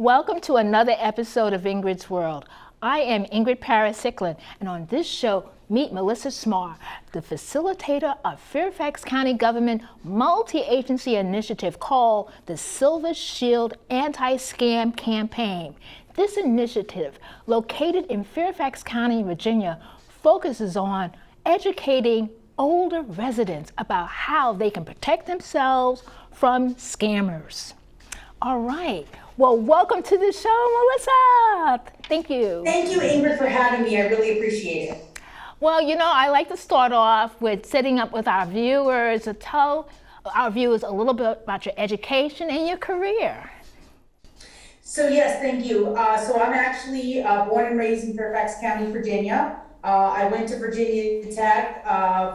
Welcome to another episode of Ingrid's World. I am Ingrid Paris-Sicklin, and on this show, meet Melissa Smarr, the facilitator of Fairfax County Government multi-agency initiative called the Silver Shield Anti-Scam Campaign. This initiative, located in Fairfax County, Virginia, focuses on educating older residents about how they can protect themselves from scammers. All right. Well, welcome to the show, Melissa. Thank you. Thank you, Ingrid, for having me. I really appreciate it. Well, I like to start off with setting up with our viewers to tell our viewers a little bit about your education and your career. So yes, thank you. So I'm actually born and raised in Fairfax County, Virginia. I went to Virginia Tech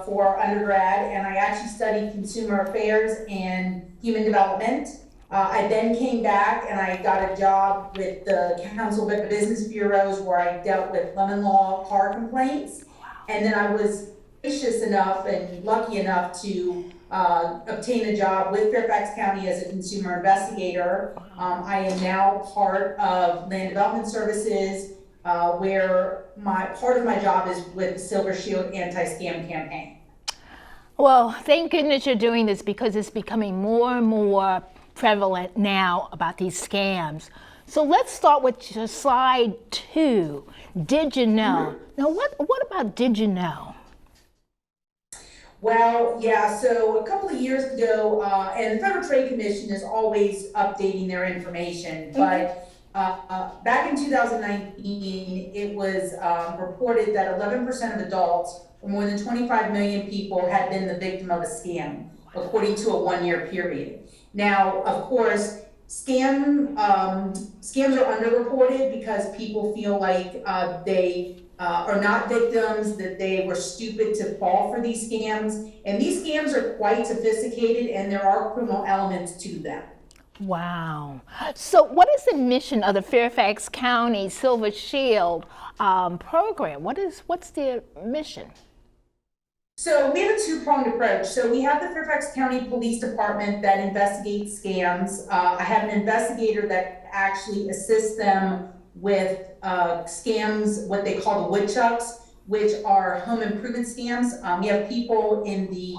for undergrad, and I actually studied consumer affairs and human development. I then came back and I got a job with the Council of Business Bureaus where I dealt with lemon law car complaints. And then I was gracious enough and lucky enough to obtain a job with Fairfax County as a consumer investigator. I am now part of Land Development Services, where part of my job is with the Silver Shield Anti-Scam Campaign. Well, thank goodness you're doing this because it's becoming more and more prevalent now about these scams. So let's start with your slide 2. Did you know? Now, what about did you know? Well, yeah, so a couple of years ago, and the Federal Trade Commission is always updating their information, but back in 2019, it was reported that 11% of adults, or more than 25 million people, had been the victim of a scam, according to a 1-year period. Now, of course, scams are underreported because people feel like they are not victims, that they were stupid to fall for these scams. And these scams are quite sophisticated, and there are criminal elements to them. Wow. So what is the mission of the Fairfax County Silver Shield program? What's their mission? So we have a two-pronged approach. So we have the Fairfax County Police Department that investigates scams. I have an investigator that actually assists them with scams, what they call the woodchucks, which are home improvement scams. We have people in the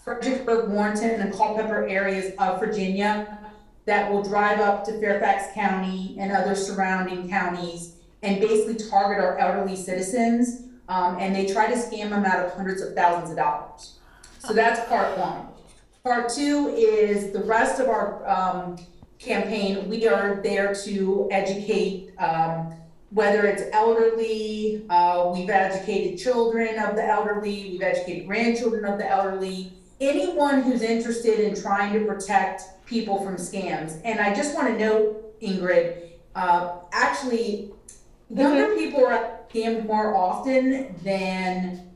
Fredericksburg, Warrenton, and Culpeper areas of Virginia that will drive up to Fairfax County and other surrounding counties and basically target our elderly citizens. And they try to scam them out of hundreds of thousands of dollars. So that's part 1. Part 2 is the rest of our campaign. We are there to educate, whether it's elderly, we've educated children of the elderly, we've educated grandchildren of the elderly, anyone who's interested in trying to protect people from scams. And I just want to note, Ingrid, actually, younger people are scammed more often than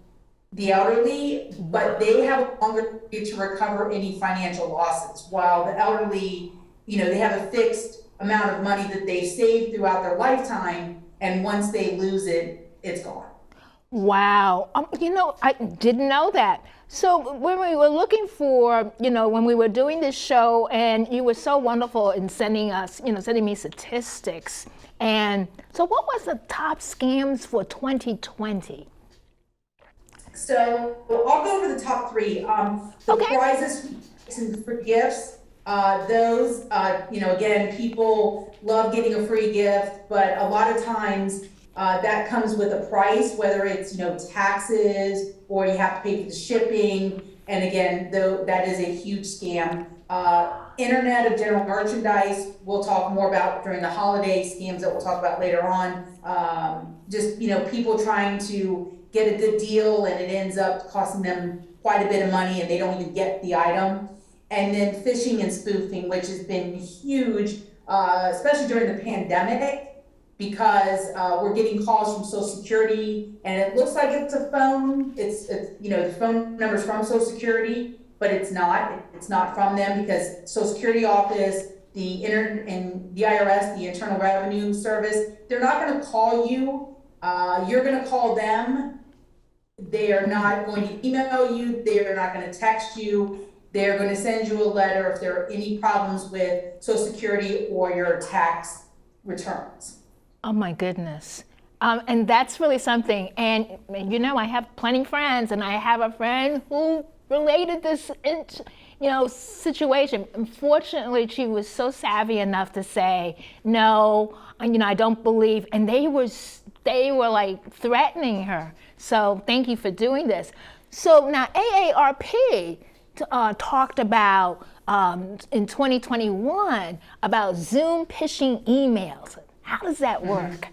the elderly, but they have a longer period to recover any financial losses, while the elderly, they have a fixed amount of money that they've saved throughout their lifetime, and once they lose it, it's gone. Wow. I didn't know that. So when we were looking for, when we were doing this show, and you were so wonderful in sending me statistics. And so what was the top scams for 2020? So I'll go over the top 3. The prizes for gifts, those, again, people love getting a free gift, but a lot of times that comes with a price, whether it's, taxes or you have to pay for the shipping. And again, that is a huge scam. Internet of general merchandise, we'll talk more about during the holiday scams that we'll talk about later on. Just, people trying to get a good deal and it ends up costing them quite a bit of money and they don't even get the item. And then phishing and spoofing, which has been huge, especially during the pandemic, because we're getting calls from Social Security and it looks like it's a phone. It's the phone number's from Social Security, but it's not. It's not from them because Social Security office, the IRS, the Internal Revenue Service, they're not going to call you. You're going to call them. They are not going to email you. They are not going to text you. They're going to send you a letter if there are any problems with Social Security or your tax returns. Oh my goodness. And that's really something. And you know, I have plenty of friends, and I have a friend who related this, situation. Unfortunately, she was so savvy enough to say, no, I don't believe. And they were like threatening her. So thank you for doing this. So now AARP talked about in 2021 about Zoom phishing emails. How does that work?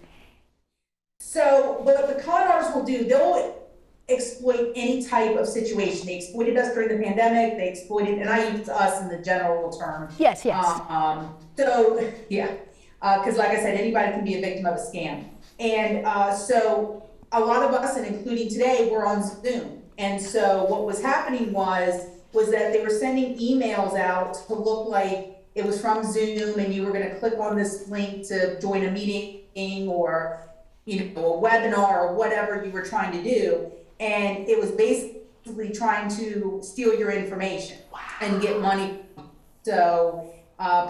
So what the con artists will do, they'll exploit any type of situation. They exploited us during the pandemic. They exploited, and I use us in the general term. Yes. So yeah, because like I said, anybody can be a victim of a scam. And so a lot of us, and including today, we're on Zoom. And so what was happening was that they were sending emails out to look like it was from Zoom, and you were going to click on this link to join a meeting or a webinar or whatever you were trying to do. And it was basically trying to steal your information and get money. So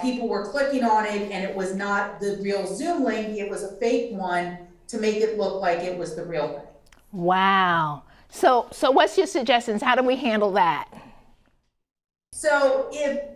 people were clicking on it, and it was not the real Zoom link. It was a fake one to make it look like it was the real thing. Wow. So what's your suggestions? How do we handle that? So if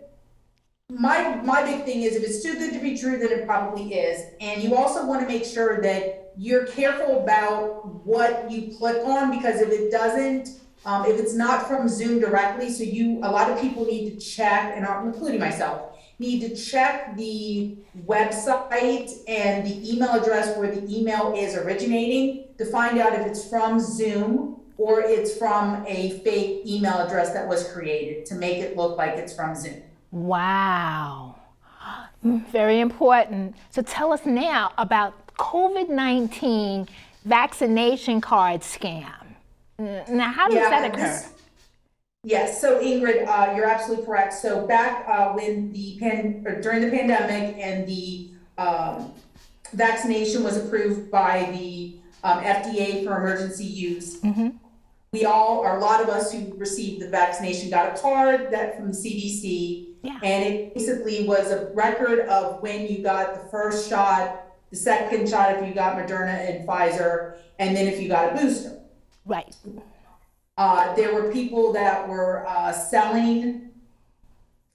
my big thing is, if it's too good to be true, then it probably is. And you also want to make sure that you're careful about what you click on, because if it doesn't, if it's not from Zoom directly, so a lot of people need to check, and including myself, need to check the website and the email address where the email is originating to find out if it's from Zoom or it's from a fake email address that was created to make it look like it's from Zoom. Wow. Very important. So tell us now about COVID-19 vaccination card scam. Now, how does that occur? Yes, so Ingrid, you're absolutely correct. So back when during the pandemic and the vaccination was approved by the FDA for emergency use, we all, or a lot of us who received the vaccination, got a card from the CDC, and it basically was a record of when you got the first shot, the second shot if you got Moderna and Pfizer, and then if you got a booster. Right. There were people that were selling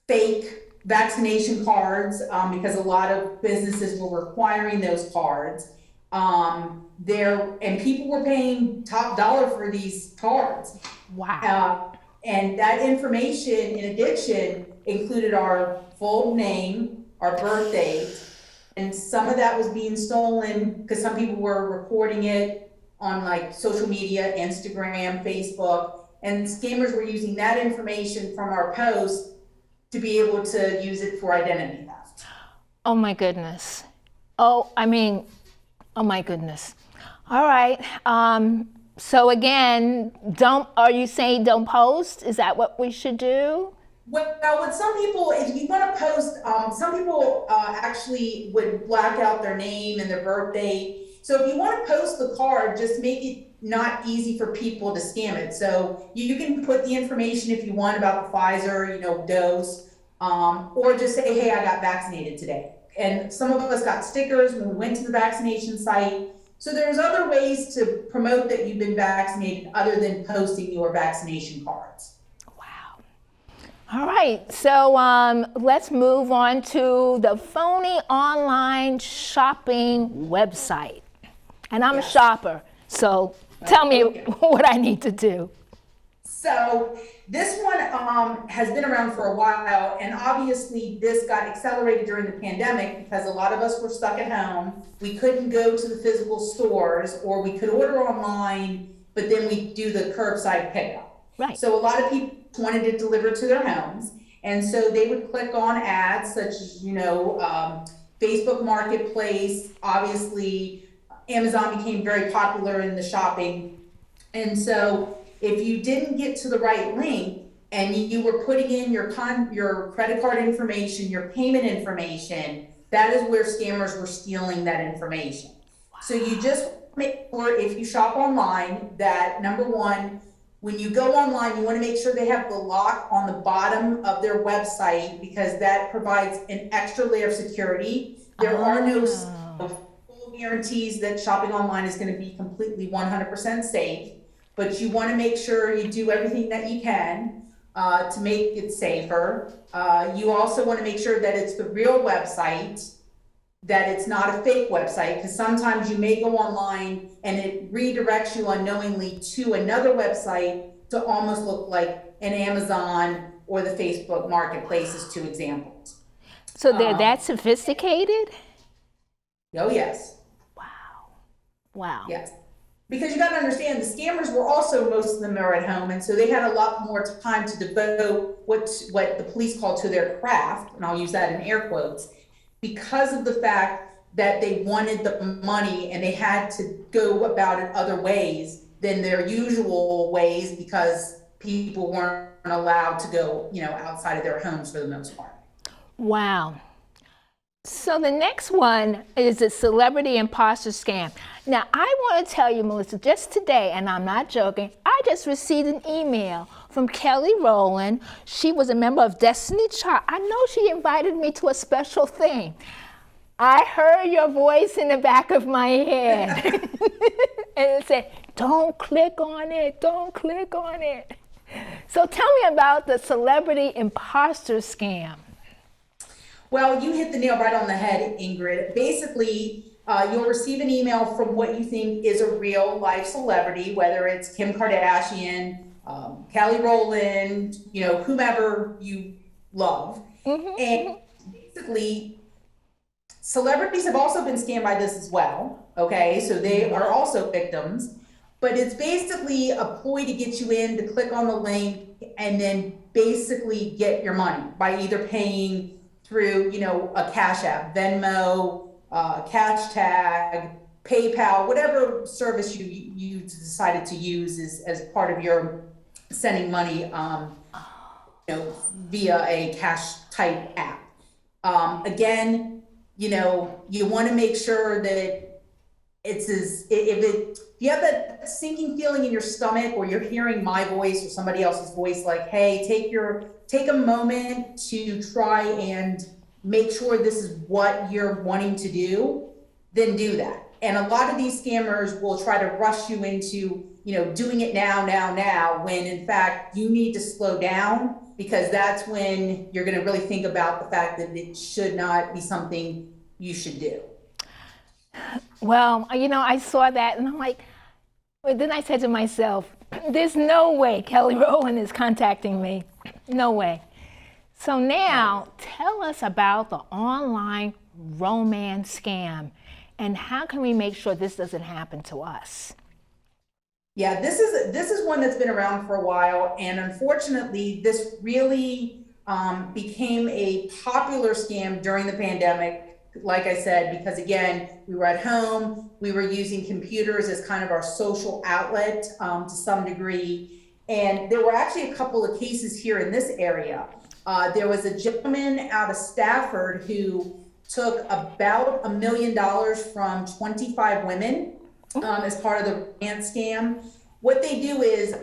fake vaccination cards because a lot of businesses were requiring those cards. And people were paying top dollar for these cards. Wow. And that information, in addition, included our full name, our birth date, and some of that was being stolen because some people were recording it on like social media, Instagram, Facebook, and scammers were using that information from our posts to be able to use it for identity theft. Oh my goodness. Oh my goodness. All right. So again, are you saying don't post? Is that what we should do? Well, with some people, if you want to post, some people actually would black out their name and their birth date. So if you want to post the card, just make it not easy for people to scam it. So you can put the information if you want about the Pfizer, dose, or just say, hey, I got vaccinated today. And some of us got stickers when we went to the vaccination site. So there's other ways to promote that you've been vaccinated other than posting your vaccination cards. Wow. All right, so let's move on to the phony online shopping website. And I'm a shopper, so tell me what I need to do. So this one has been around for a while, and obviously this got accelerated during the pandemic because a lot of us were stuck at home. We couldn't go to the physical stores, or we could order online, but then we do the curbside pickup. Right. So a lot of people wanted it delivered to their homes, and so they would click on ads such as, Facebook Marketplace. Obviously, Amazon became very popular in the shopping, and so if you didn't get to the right link and you were putting in your credit card information, your payment information, that is where scammers were stealing that information. Wow. So you just make sure, if you shop online, that number one, when you go online, you want to make sure they have the lock on the bottom of their website, because that provides an extra layer of security. There are no full guarantees that shopping online is going to be completely 100% safe, but you want to make sure you do everything that you can to make it safer. You also want to make sure that it's the real website, that it's not a fake website, because sometimes you may go online and it redirects you unknowingly to another website to almost look like an Amazon or the Facebook Marketplace as two examples. So they're that sophisticated? Oh, yes. Wow. Wow. Yes. Because you got to understand, the scammers were also, most of them are at home, and so they had a lot more time to devote what the police call to their craft, and I'll use that in air quotes, because of the fact that they wanted the money and they had to go about it other ways than their usual ways, because people weren't allowed to go, outside of their homes for the most part. Wow. So the next one is a celebrity imposter scam. Now, I want to tell you, Melissa, just today, and I'm not joking, I just received an email from Kelly Rowland. She was a member of Destiny Child. I know she invited me to a special thing. I heard your voice in the back of my head. And it said, don't click on it, don't click on it. So tell me about the celebrity imposter scam. Well, you hit the nail right on the head, Ingrid. Basically, you'll receive an email from what you think is a real life celebrity, whether it's Kim Kardashian, Kelly Rowland, whomever you love. And basically, celebrities have also been scammed by this as well. Okay, so they are also victims. But it's basically a ploy to get you in to click on the link and then basically get your money by either paying through, a Cash App, Venmo, Cash Tag, PayPal, whatever service you decided to use as part of your sending money, via a cash type app. Again, you want to make sure that if you have that sinking feeling in your stomach, or you're hearing my voice or somebody else's voice, like, hey, take a moment to try and make sure this is what you're wanting to do, then do that. And a lot of these scammers will try to rush you into, doing it now, when in fact you need to slow down, because that's when you're going to really think about the fact that it should not be something you should do. Well, I saw that and I'm like, but then I said to myself, there's no way Kelly Rowland is contacting me. No way. So now tell us about the online romance scam and how can we make sure this doesn't happen to us? Yeah, this is one that's been around for a while, and unfortunately, this really became a popular scam during the pandemic. Like I said, because again, we were at home, we were using computers as kind of our social outlet to some degree. And there were actually a couple of cases here in this area. There was a gentleman out of Stafford who took about $1 million from 25 women as part of the romance scam. What they do is,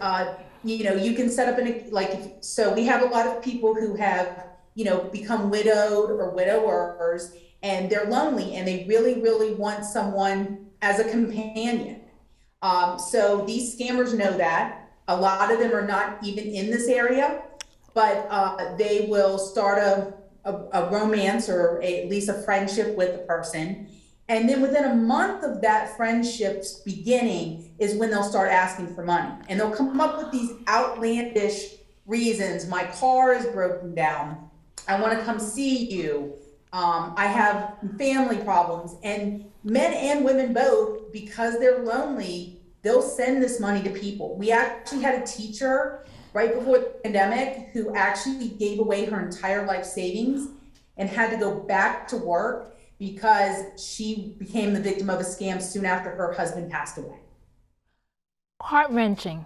you can set up so we have a lot of people who have, become widowed or widowers, and they're lonely and they really, really want someone as a companion. So these scammers know that. A lot of them are not even in this area, but they will start a romance or at least a friendship with the person. And then within a month of that friendship's beginning is when they'll start asking for money. And they'll come up with these outlandish reasons. My car is broken down. I want to come see you. I have family problems. And men and women both, because they're lonely, they'll send this money to people. We actually had a teacher right before the pandemic who actually gave away her entire life savings and had to go back to work because she became the victim of a scam soon after her husband passed away. Heart-wrenching,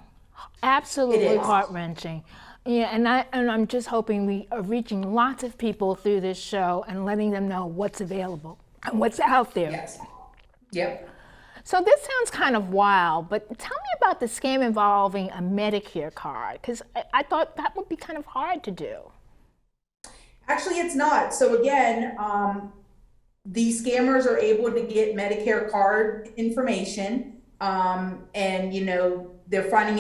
absolutely heart-wrenching. Yeah, and I'm just hoping we are reaching lots of people through this show and letting them know what's available and what's out there. Yes. Yep. So this sounds kind of wild, but tell me about the scam involving a Medicare card, because I thought that would be kind of hard to do. Actually, it's not. So again, these scammers are able to get Medicare card information, and they're finding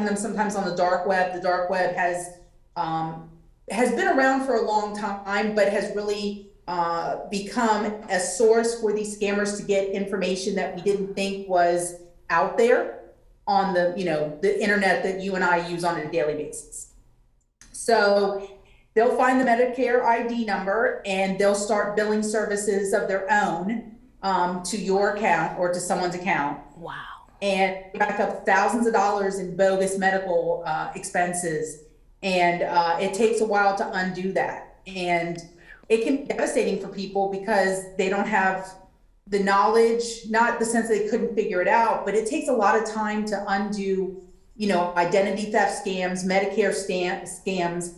them sometimes on the dark web. The dark web has been around for a long time, but has really become a source for these scammers to get information that we didn't think was out there on the internet that you and I use on a daily basis. So they'll find the Medicare ID number and they'll start billing services of their own to your account or to someone's account. Wow. And rack up thousands of dollars in bogus medical expenses. And it takes a while to undo that. And it can be devastating for people because they don't have the knowledge, not the sense they couldn't figure it out, but it takes a lot of time to undo, identity theft scams, Medicare scams,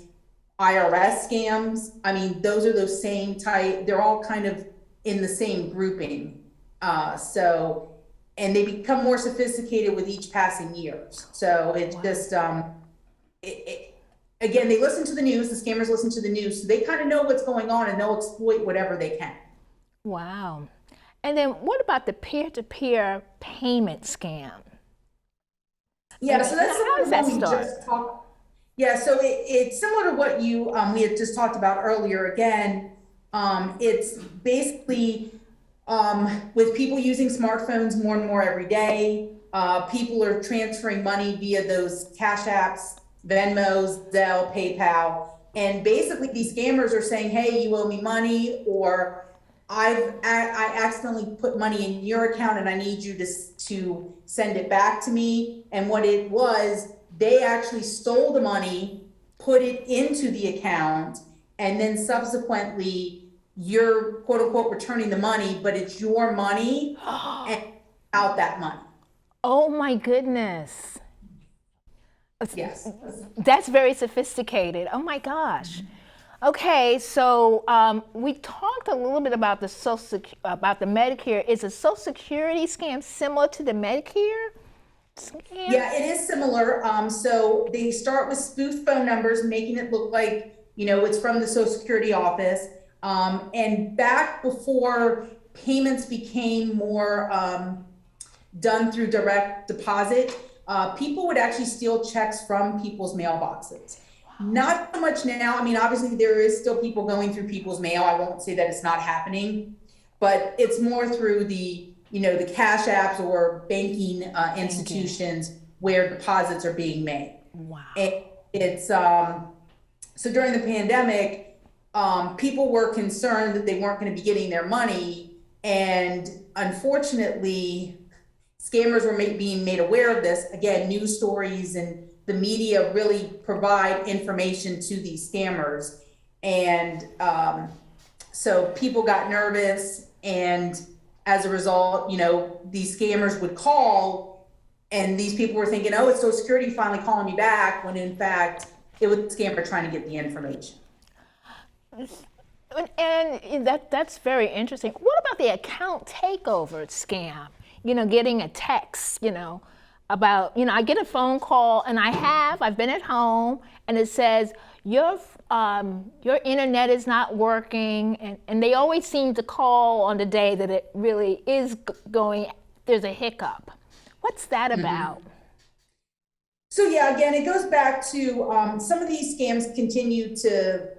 IRS scams. I mean, those are those same type, they're all kind of in the same grouping. And they become more sophisticated with each passing years. So it's just, again, they listen to the news, the scammers listen to the news, so they kind of know what's going on and they'll exploit whatever they can. Wow. And then what about the peer-to-peer payment scam? Yeah, so that's how does that start? Yeah, so it's similar to what we had just talked about earlier. Again, it's basically with people using smartphones more and more every day. People are transferring money via those cash apps, Venmos, Zelle, PayPal, and basically these scammers are saying, "Hey, you owe me money," or I accidentally put money in your account and I need you to send it back to me. And what it was, they actually stole the money, put it into the account, and then subsequently you're quote unquote returning the money, but it's your money and out that money. Oh my goodness. Yes. That's very sophisticated. Oh my gosh. Okay, so we talked a little bit about the Medicare. Is a Social Security scam similar to the Medicare scam? Yeah, it is similar. So they start with spoof phone numbers, making it look like it's from the Social Security office. And back before payments became more done through direct deposit, people would actually steal checks from people's mailboxes. Not so much now. I mean, obviously there is still people going through people's mail. I won't say that it's not happening, but it's more through the cash apps or banking institutions where deposits are being made. Wow. And it's so during the pandemic, people were concerned that they weren't going to be getting their money, and unfortunately, scammers were being made aware of this. Again, news stories and the media really provide information to these scammers. And so people got nervous, and as a result, these scammers would call, and these people were thinking, oh, it's Social Security finally calling me back, when in fact, it was the scammer trying to get the information. And that's very interesting. What about the account takeover scam? Getting a text, about, I get a phone call, and I've been at home, and it says, your internet is not working, and they always seem to call on the day that it really is there's a hiccup. What's that about? So yeah, again, it goes back to some of these scams continue to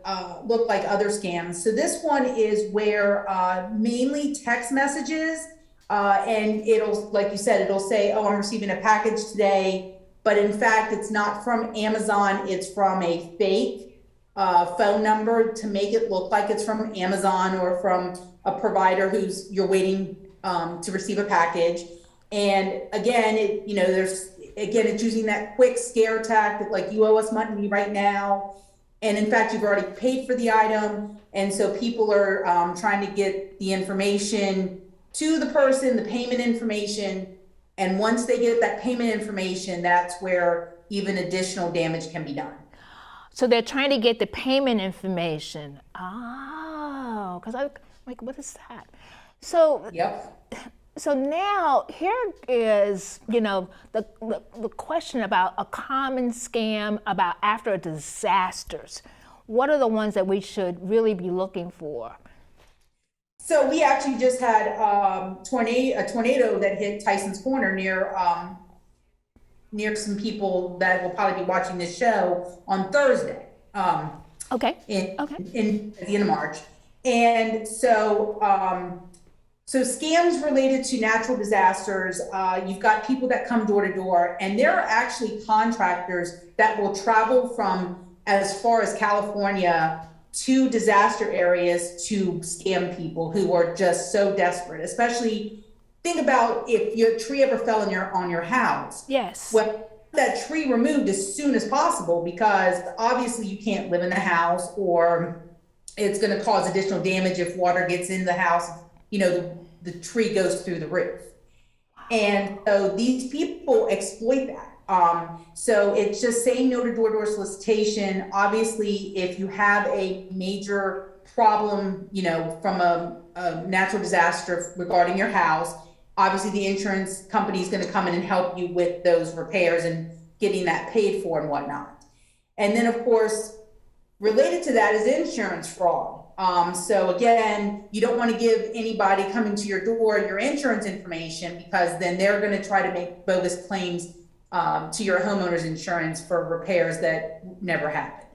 look like other scams. So this one is where mainly text messages, and it'll, like you said, it'll say, oh, I'm receiving a package today, but in fact, it's not from Amazon, it's from a fake phone number to make it look like it's from Amazon or from a provider you're waiting to receive a package. And again, it's using that quick scare tactic, like you owe us money right now. And in fact, you've already paid for the item. And so people are trying to get the information to the person, the payment information. And once they get that payment information, that's where even additional damage can be done. So they're trying to get the payment information. Oh, because I'm like, what is that? So, yep. So now here is, the question about a common scam about after disasters. What are the ones that we should really be looking for? So we actually just had a tornado that hit Tyson's Corner near some people that will probably be watching this show on Thursday. Okay. In at the end of March. And so scams related to natural disasters, you've got people that come door to door, and there are actually contractors that will travel from as far as California to disaster areas to scam people who are just so desperate. Especially, think about if your tree ever fell on your house. Yes. Well, that tree removed as soon as possible, because obviously you can't live in the house, or it's going to cause additional damage if water gets in the house. The tree goes through the roof. And so these people exploit that. So it's just saying no to door-to-door solicitation. Obviously, if you have a major problem, from a natural disaster regarding your house, obviously the insurance company is going to come in and help you with those repairs and getting that paid for and whatnot. And then, of course, related to that is insurance fraud. So again, you don't want to give anybody coming to your door your insurance information, because then they're going to try to make bogus claims to your homeowner's insurance for repairs that never happened.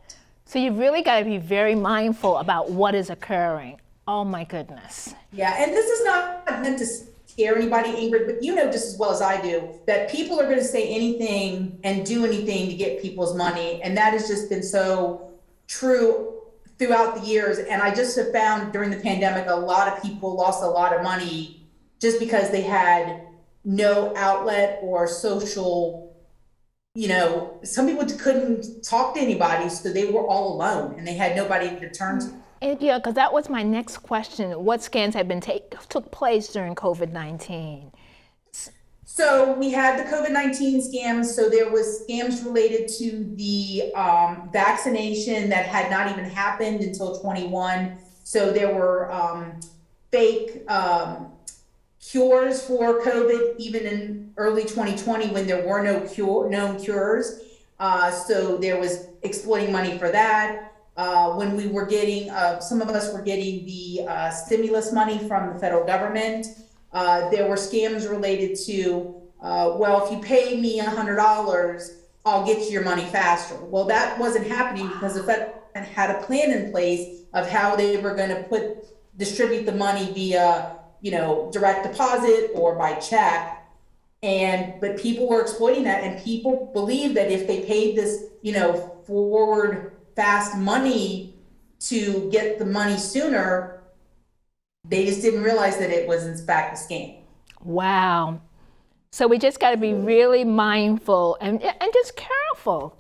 So you've really got to be very mindful about what is occurring. Oh my goodness. Yeah, and this is not meant to scare anybody, Ingrid, but you know just as well as I do that people are going to say anything and do anything to get people's money. And that has just been so true throughout the years. And I just have found during the pandemic, a lot of people lost a lot of money just because they had no outlet or social, some people couldn't talk to anybody, so they were all alone and they had nobody to turn to. And yeah, because that was my next question. What scams have been took place during COVID-19? So we had the COVID-19 scams. So there was scams related to the vaccination that had not even happened until 21. So there were fake cures for COVID, even in early 2020 when there were no known cures. So there was exploiting money for that. When we were getting, some of us were getting the stimulus money from the federal government. There were scams related to, well, if you pay me $100, I'll get you your money faster. Well, that wasn't happening because the federal government had a plan in place of how they were going to distribute the money via, direct deposit or by check. But people were exploiting that, and people believed that if they paid this, forward fast money to get the money sooner, they just didn't realize that it was in fact a scam. Wow. So we just got to be really mindful and just careful,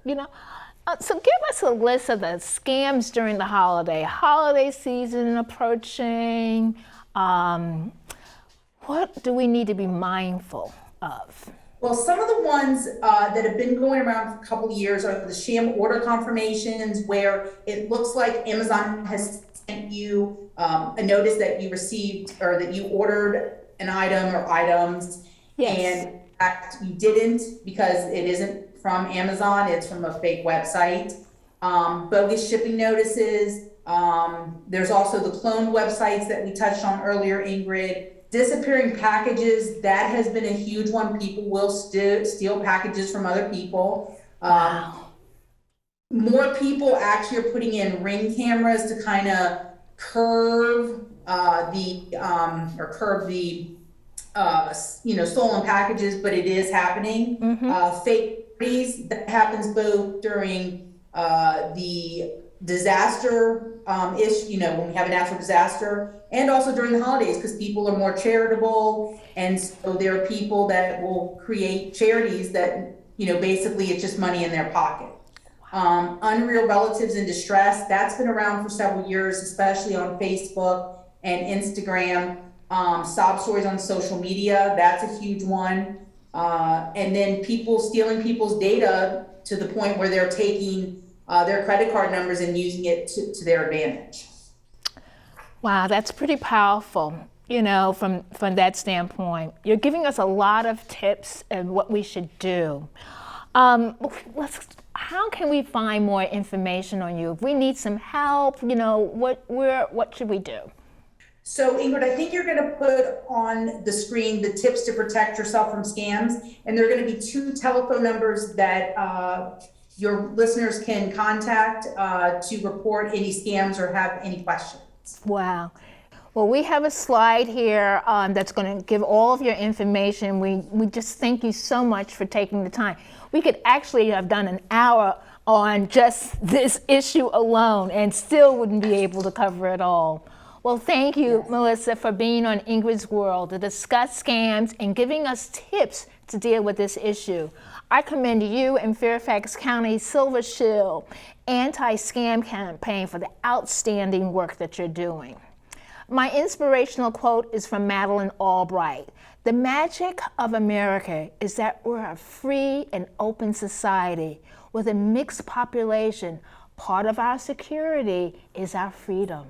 So give us a list of the scams during the holiday season approaching. What do we need to be mindful of? Well, some of the ones that have been going around for a couple of years are the sham order confirmations, where it looks like Amazon has sent you a notice that you received or that you ordered an item or items. Yes. And in fact, you didn't, because it isn't from Amazon, it's from a fake website. Bogus shipping notices. There's also the cloned websites that we touched on earlier, Ingrid. Disappearing packages, that has been a huge one. People will steal packages from other people. Wow. More people actually are putting in Ring cameras to kind of curb the stolen packages, but it is happening. Mm-hmm. Fake parties, that happens both during the disaster issue, when we have a natural disaster, and also during the holidays, because people are more charitable, and so there are people that will create charities that, basically it's just money in their pocket. Unreal relatives in distress, that's been around for several years, especially on Facebook and Instagram. Sob stories on social media, that's a huge one. And then people stealing people's data to the point where they're taking their credit card numbers and using it to their advantage. Wow, that's pretty powerful, from that standpoint. You're giving us a lot of tips and what we should do. How can we find more information on you? If we need some help, what should we do? So Ingrid, I think you're going to put on the screen the tips to protect yourself from scams, and there are going to be 2 telephone numbers that your listeners can contact to report any scams or have any questions. Wow. Well, we have a slide here that's going to give all of your information. We just thank you so much for taking the time. We could actually have done an hour on just this issue alone and still wouldn't be able to cover it all. Well, thank you, yes, Melissa, for being on Ingrid's World to discuss scams and giving us tips to deal with this issue. I commend you and Fairfax County Silver Shield anti-scam campaign for the outstanding work that you're doing. My inspirational quote is from Madeleine Albright. The magic of America is that we're a free and open society with a mixed population. Part of our security is our freedom.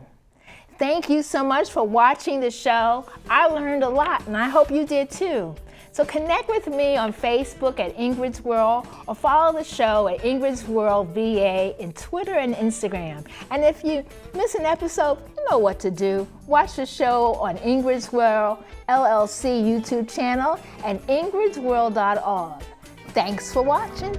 Thank you so much for watching the show. I learned a lot, and I hope you did too. So connect with me on Facebook at Ingrid's World, or follow the show at Ingrid's World VA in Twitter and Instagram. And if you miss an episode, you know what to do. Watch the show on Ingrid's World LLC YouTube channel and ingridsworld.org. Thanks for watching.